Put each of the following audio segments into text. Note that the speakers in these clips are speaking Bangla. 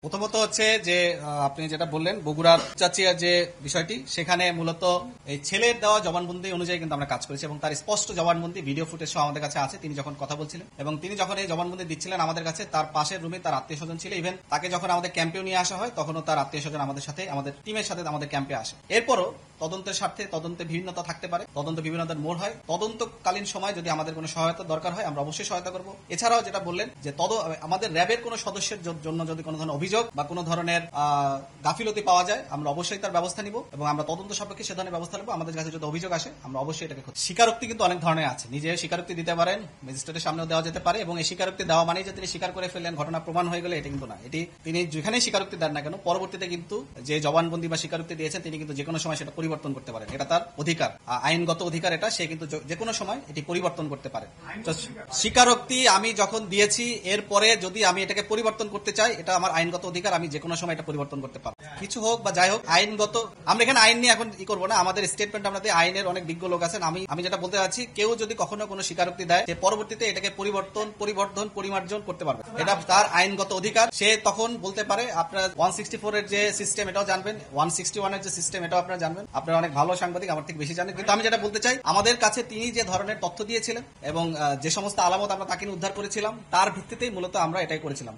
প্রথমত হচ্ছে যে আপনি যেটা বললেন বগুড়ার চাচিয়া যে বিষয়টি, সেখানে মূলত এই ছেলের দেওয়া জবানবন্দি অনুযায়ী কিন্তু আমরা কাজ করেছি এবং তার স্পষ্ট জবানবন্দি ভিডিও ফুটেজ সহ আমাদের কাছে আছে। তিনি যখন কথা বলছিলেন এবং তিনি যখন এই জবানবন্দি দিচ্ছিলেন আমাদের কাছে, তার পাশের রুমে তার আত্মীয় স্বজন ছিল। ইভেন তাকে যখন আমাদের ক্যাম্পেও নিয়ে আসা হয় তখনও তার আত্মীয় স্বজন আমাদের সাথে, আমাদের টিমের সাথে আমাদের ক্যাম্পে আসে। এরপরও তদন্তের স্বার্থে তদন্তে বিভিন্নতা থাকতে পারে, তদন্ত বিভিন্নতার মোড় হয়। তদন্তকালীন সময় যদি আমাদের কোনো সহায়তা দরকার হয় আমরা অবশ্যই সহায়তা করব। এছাড়াও যেটা বললেন যে আমাদের র্যাবের কোনো সদস্যের জন্য যদি কোনো ধরনের অভিযোগ বা কোনো ধরনের গাফিলতি পাওয়া যায় আমরা অবশ্যই তার ব্যবস্থা নিব এবং আমরা তদন্ত সাপেক্ষে সে ধরনের ব্যবস্থা নেব। আমাদের কাছে যদি অভিযোগ আসে আমরা অবশ্যই এটাকে স্বীকারোক্তি কিন্তু অনেক ধরনের আছে। নিজে স্বীকারোক্তি দিতে পারেন, ম্যাজিস্ট্রেটের সামনেও দেওয়া যেতে পারে এবং এই স্বীকারোক্তি দেওয়া মানেই যে তিনি স্বীকার করে ফেললেন, ঘটনা প্রমাণ হয়ে গেলে এটা কিন্তু না। এটি তিনি যেখানেই স্বীকারোক্তি দেন না কেন পরবর্তীতে কিন্তু যে জবানবন্দি বা স্বীকারোক্তি দিয়েছেন তিনি কিন্তু যে কোনো সময় সেটা পরিবর্তন করতে পারেন। এটা তার অধিকার, আইনগত অধিকার এটা। সে কিন্তু যে কোনো সময় এটি পরিবর্তন করতে পারে। স্বীকারোক্তি আমি যখন দিয়েছি এরপরে যদি আমি এটাকে পরিবর্তন করতে চাই এটা আমার আইনগত অধিকার, আমি যে কোনো সময় এটা পরিবর্তন করতে পারবো। কিছু হোক বা যাই হোক আইনগত, আমরা এখানে আইন নিয়ে এখন ই করবো না। আমাদের স্টেটমেন্ট আমাদের আইনের অনেক বিজ্ঞ লোক আছেন। আমি যেটা বলতে চাচ্ছি, কেউ যদি কখনো কোনো স্বীকারোক্তি দেয় সে পরবর্তীতে এটাকে পরিমার্জন করতে পারবে, এটা তার আইনগত অধিকার। সে তখন বলতে পারে, আপনার 164 এর যে সিস্টেম এটাও জানবেন, 161 এর যে সিস্টেম এটাও আপনারা জানবেন। আপনারা অনেক ভালো সাংবাদিক, আমার থেকে বেশি জানেন। কিন্তু আমি যেটা বলতে চাই, আমাদের কাছে তিনি যে ধরনের তথ্য দিয়েছিলেন এবং যে সমস্ত আলামত আমরা তাকে উদ্ধার করেছিলাম তার ভিত্তিতেই মূলত আমরা এটাই করেছিলাম।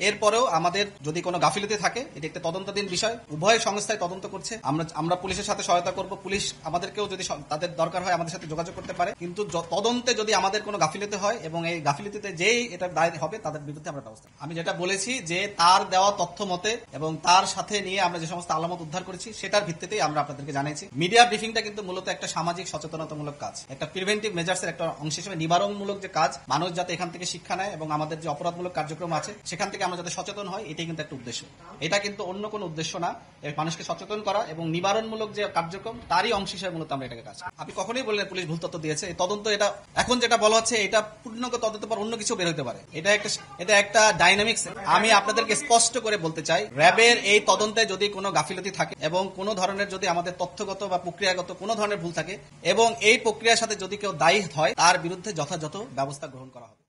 এরপরেও আমাদের যদি কোনো গাফিলতি থাকে এটা একটা তদন্তাধীন বিষয়, উভয় সংস্থায় তদন্ত করছে। আমরা পুলিশের সাথে সহায়তা করব। পুলিশ আমাদেরকেও যদি তাদের দরকার হয় আমাদের সাথে যোগাযোগ করতে পারে। কিন্তু তদন্তে যদি আমাদের কোনো গাফিলতি হয় এবং এই গাফিলতিতে যেই এটা দায় হবে তাদের বিরুদ্ধে আমরা ব্যবস্থা। আমি যেটা বলেছি যে তার দেওয়া তথ্য মতে এবং তার সাথে নিয়ে আমরা যে সমস্ত আলামত উদ্ধার করেছি সেটার ভিত্তিতেই আমরা আপনাদেরকে জানিয়েছি। মিডিয়া ব্রিফিংটা কিন্তু মূলত একটা সামাজিক সচেতনতামূলক কাজ, একটা প্রিভেন্টিভ মেজার্সের একটা অংশ হিসেবে, নিবারণমূলক যে কাজ, মানুষ যাতে এখান থেকে শিক্ষা নেয় এবং আমাদের যে অপরাধমূলক কার্যক্রম আছে সেখান থেকে আমরা যাতে সচেতন হয়, এটাই কিন্তু একটা উদ্দেশ্য। এটা কিন্তু অন্য কোনো উদ্দেশ্য না। মানুষকে সচেতন করা এবং নিবারণমূলক যে কার্যক্রম তারই অংশ হিসেবে মূলত আমরা এটাকে কাজ। আপনি কখনোই বললেন পুলিশ ভুল তথ্য দিয়েছে। এই তদন্ত, এটা এখন যেটা বলা হচ্ছে এটা পূর্ণাঙ্গ তদন্তের পর অন্য কিছু বের হতে পারে। এটা একটা ডাইনামিক্স। আমি আপনাদেরকে স্পষ্ট করে বলতে চাই, র্যাবের এই তদন্তে যদি কোনো গাফিলতি থাকে এবং কোনো ধরনের যদি আমাদের তথ্যগত বা প্রক্রিয়াগত কোনো ধরনের ভুল থাকে এবং এই প্রক্রিয়ার সাথে যদি কেউ দায়ী হয় তার বিরুদ্ধে যথাযথ ব্যবস্থা গ্রহণ করা হবে।